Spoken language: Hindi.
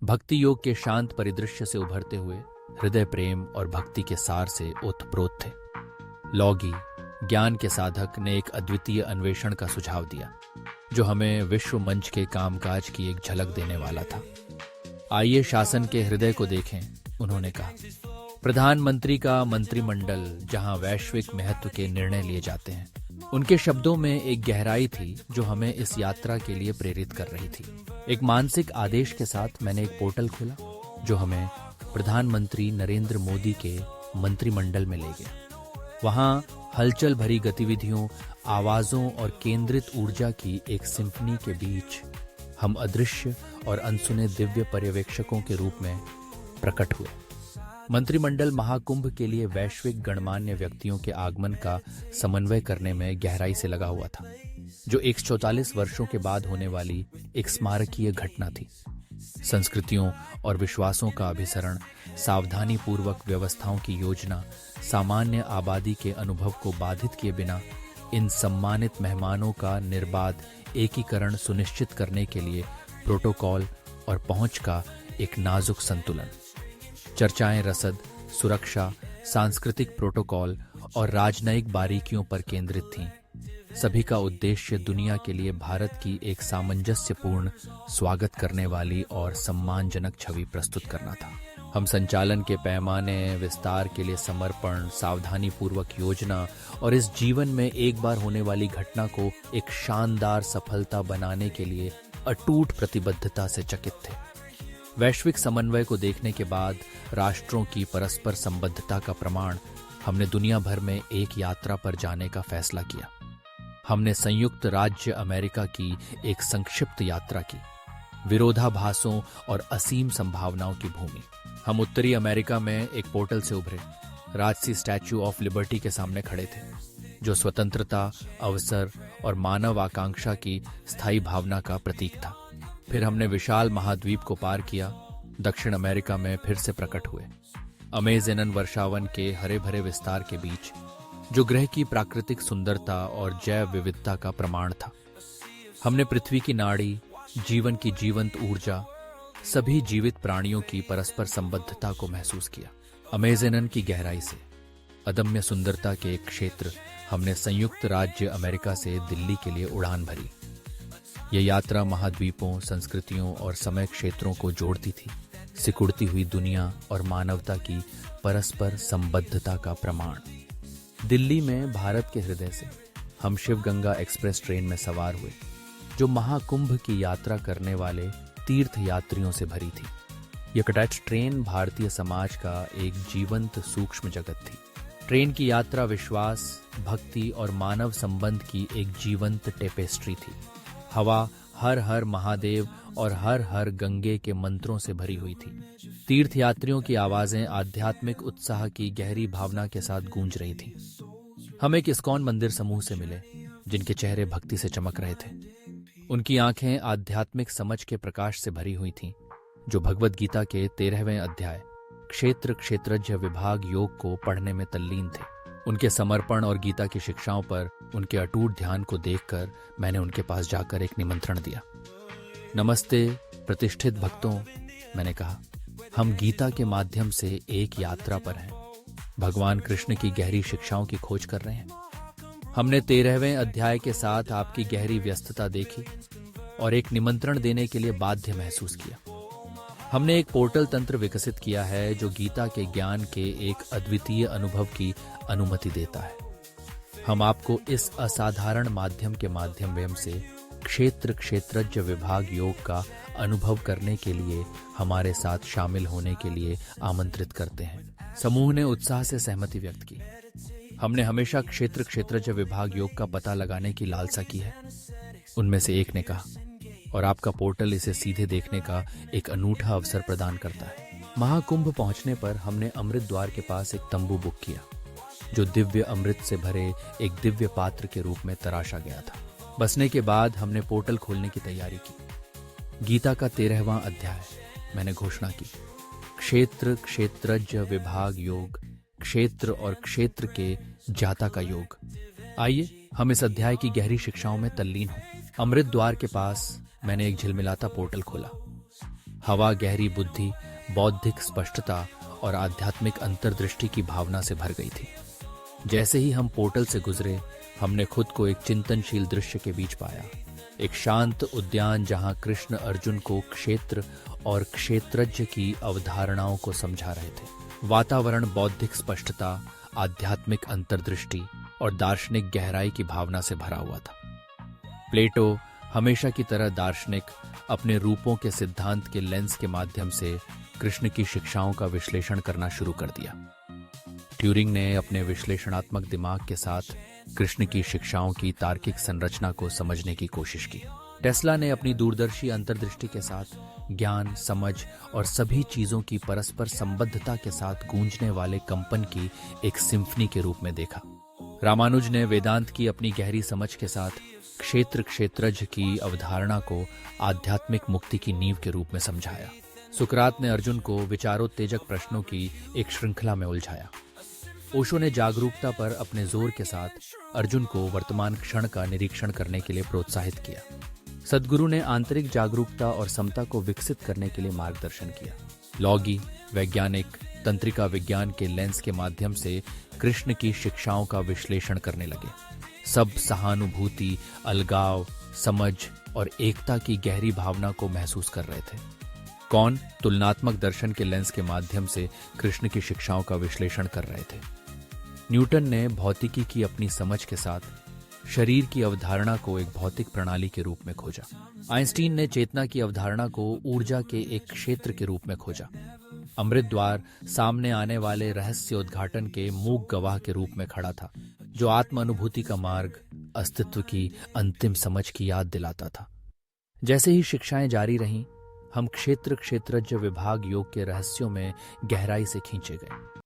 भक्ति योग के शांत परिदृश्य से उभरते हुए हृदय प्रेम और भक्ति के सार से ओतप्रोत थे। लौगी ज्ञान के साधक ने एक अद्वितीय अन्वेषण का सुझाव दिया जो हमें विश्व मंच के कामकाज की एक झलक देने वाला था। आइए शासन के हृदय को देखें, उन्होंने कहा। प्रधानमंत्री का मंत्रिमंडल जहां वैश्विक महत्व के निर्णय लिए जाते हैं। उनके शब्दों में एक गहराई थी जो हमें इस यात्रा के लिए प्रेरित कर रही थी। एक मानसिक आदेश के साथ मैंने एक पोर्टल खोला जो हमें प्रधानमंत्री नरेंद्र मोदी के मंत्रिमंडल में ले गया। वहां हलचल भरी गतिविधियों, आवाजों और केंद्रित ऊर्जा की एक सिम्फनी के बीच हम अदृश्य और अनसुने दिव्य पर्यवेक्षकों के रूप में प्रकट हुए। मंत्रिमंडल महाकुंभ के लिए वैश्विक गणमान्य व्यक्तियों के आगमन का समन्वय करने में गहराई से लगा हुआ था, जो 144 वर्षों के बाद होने वाली एक स्मारकीय घटना थी। संस्कृतियों और विश्वासों का अभिसरण, सावधानी पूर्वक व्यवस्थाओं की योजना, सामान्य आबादी के अनुभव को बाधित किए बिना इन सम्मानित मेहमानों का निर्बाध एकीकरण सुनिश्चित करने के लिए प्रोटोकॉल और पहुंच का एक नाजुक संतुलन। चर्चाएं रसद, सुरक्षा, सांस्कृतिक प्रोटोकॉल और राजनयिक बारीकियों पर केंद्रित थीं। सभी का उद्देश्य दुनिया के लिए भारत की एक सामंजस्यपूर्ण, स्वागत करने वाली और सम्मानजनक छवि प्रस्तुत करना था। हम संचालन के पैमाने, विस्तार के लिए समर्पण, सावधानी पूर्वक योजना और इस जीवन में एक बार होने वाली घटना को एक शानदार सफलता बनाने के लिए अटूट प्रतिबद्धता से चकित थे। वैश्विक समन्वय को देखने के बाद राष्ट्रों की परस्पर संबद्धता का प्रमाण हमने दुनिया भर में एक यात्रा पर जाने का फैसला किया। हमने संयुक्त राज्य अमेरिका की एक संक्षिप्त यात्रा की, विरोधाभासों और असीम संभावनाओं की भूमि। हम उत्तरी अमेरिका में एक पोर्टल से उभरे, राजसी स्टैच्यू ऑफ लिबर्टी के सामने खड़े थे, जो स्वतंत्रता, अवसर और मानव आकांक्षा की स्थायी भावना का प्रतीक था। फिर हमने विशाल महाद्वीप को पार किया, दक्षिण अमेरिका में फिर से प्रकट हुए, अमेज़न वर्षावन के हरे भरे विस्तार के बीच, जो ग्रह की प्राकृतिक सुंदरता और जैव विविधता का प्रमाण था। हमने पृथ्वी की नाड़ी, जीवन की जीवंत ऊर्जा, सभी जीवित प्राणियों की परस्पर संबद्धता को महसूस किया। अमेज़न की गहराई से अदम्य सुंदरता के एक क्षेत्र, हमने संयुक्त राज्य अमेरिका से दिल्ली के लिए उड़ान भरी। यह यात्रा महाद्वीपों, संस्कृतियों और समय क्षेत्रों को जोड़ती थी, सिकुड़ती हुई दुनिया और मानवता की परस्पर संबद्धता का प्रमाण। दिल्ली में भारत के हृदय से हम शिव गंगा एक्सप्रेस ट्रेन में सवार हुए, जो महाकुंभ की यात्रा करने वाले तीर्थ यात्रियों से भरी थी। यह कटच ट्रेन भारतीय समाज का एक जीवंत सूक्ष्म जगत थी। ट्रेन की यात्रा विश्वास, भक्ति और मानव संबंध की एक जीवंत टेपेस्ट्री थी। हवा हर हर महादेव और हर हर गंगे के मंत्रों से भरी हुई थी। तीर्थ यात्रियों की आवाजें आध्यात्मिक उत्साह की गहरी भावना के साथ गूंज रही थीं। हम एक इस्कॉन मंदिर समूह से मिले, जिनके चेहरे भक्ति से चमक रहे थे। उनकी आंखें आध्यात्मिक समझ के प्रकाश से भरी हुई थीं, जो भगवद गीता के 13वें अध्याय क्षेत्र क्षेत्रज्ञ विभाग योग को पढ़ने में तल्लीन थे। उनके समर्पण और गीता की शिक्षाओं पर उनके अटूट ध्यान को देखकर मैंने उनके पास जाकर एक निमंत्रण दिया। नमस्ते प्रतिष्ठित भक्तों, मैंने कहा, हम गीता के माध्यम से एक यात्रा पर हैं। भगवान कृष्ण की गहरी शिक्षाओं की खोज कर रहे हैं। हमने 13वें अध्याय के साथ आपकी गहरी व्यस्तता देखी और एक निमंत्रण देने के लिए बाध्य महसूस किया। हमने एक पोर्टल तंत्र विकसित किया है जो गीता के ज्ञान के एक अद्वितीय अनुभव की अनुमति देता है। हम आपको इस असाधारण माध्यम के माध्यम से क्षेत्र क्षेत्रज्ञ विभाग योग का अनुभव करने के लिए हमारे साथ शामिल होने के लिए आमंत्रित करते हैं। समूह ने उत्साह से सहमति व्यक्त की। हमने हमेशा क्षेत्र क्षेत्रज्ञ विभाग योग का पता लगाने की लालसा की है, उनमें से एक ने कहा, और आपका पोर्टल इसे सीधे देखने का एक अनूठा अवसर प्रदान करता है। महाकुंभ पहुंचने पर हमने अमृत द्वार के पास एक तंबू बुक किया, जो दिव्य अमृत से भरे एक दिव्य पात्र के रूप में तराशा गया था। बसने के बाद हमने पोर्टल खोलने की तैयारी की। गीता का 13वां अध्याय, मैंने घोषणा की, क्षेत्र क्षेत्रज्ञ विभाग योग, क्षेत्र और क्षेत्र के जाता का योग। आइए हम इस अध्याय की गहरी शिक्षाओं में तल्लीन हों। अमृत द्वार के पास मैंने एक झिलमिलाता पोर्टल खोला। हवा गहरी बुद्धि, बौद्धिक स्पष्टता और आध्यात्मिक अंतर्दृष्टि की भावना से भर गई थी। जैसे ही हम पोर्टल से गुजरे, हमने खुद को एक चिंतनशील दृश्य के बीच पाया। एक शांत उद्यान जहां कृष्ण अर्जुन को क्षेत्र और क्षेत्रज्ञ की अवधारणाओं को समझा रहे थे। वातावरण बौद्धिक स्पष्टता, आध्यात्मिक अंतर्दृष्टि और दार्शनिक गहराई की भावना से भरा हुआ था। प्लेटो, हमेशा की तरह दार्शनिक, अपने रूपों के सिद्धांत के लेंस के माध्यम से कृष्ण की शिक्षाओं का विश्लेषण करना शुरू कर दिया। ट्यूरिंग ने अपने विश्लेषणात्मक दिमाग के साथ कृष्ण की शिक्षाओं की तार्किक संरचना को समझने की कोशिश की। टेस्ला ने अपनी दूरदर्शी अंतर्दृष्टि के साथ ज्ञान, समझ और सभी चीजों की परस्पर संबद्धता के साथ गूंजने वाले कंपन की एक सिम्फनी के रूप में देखा। रामानुज ने वेदांत की अपनी गहरी समझ के साथ क्षेत्र क्षेत्रज्ञ की अवधारणा को आध्यात्मिक मुक्ति की नींव के रूप में समझाया। सुकरात ने अर्जुन को विचारोत्तेजक प्रश्नों की एक श्रृंखला में उलझाया। ओशो ने जागरूकता पर अपने जोर के साथ अर्जुन को वर्तमान क्षण का निरीक्षण करने के लिए प्रोत्साहित किया। सद्गुरु ने आंतरिक जागरूकता और समता को विकसित करने के लिए मार्गदर्शन किया। लॉगी, वैज्ञानिक, तंत्रिका विज्ञान के लेंस के माध्यम से कृष्ण की शिक्षाओं का विश्लेषण करने लगे। सब सहानुभूति, अलगाव, समझ और एकता की गहरी भावना को महसूस कर रहे थे। कौन तुलनात्मक दर्शन के लेंस के माध्यम से कृष्ण की शिक्षाओं का विश्लेषण कर रहे थे। न्यूटन ने भौतिकी की अपनी समझ के साथ शरीर की अवधारणा को एक भौतिक प्रणाली के रूप में खोजा। आइंस्टीन ने चेतना की अवधारणा को ऊर्जा के एक क्षेत्र के रूप में खोजा। अमृत द्वार सामने आने वाले रहस्योद्घाटन के मूक गवाह के रूप में खड़ा था, जो आत्म अनुभूति का मार्ग, अस्तित्व की अंतिम समझ की याद दिलाता था। जैसे ही शिक्षाएं जारी रहीं, हम क्षेत्र क्षेत्रज्ञ विभाग योग के रहस्यों में गहराई से खींचे गए।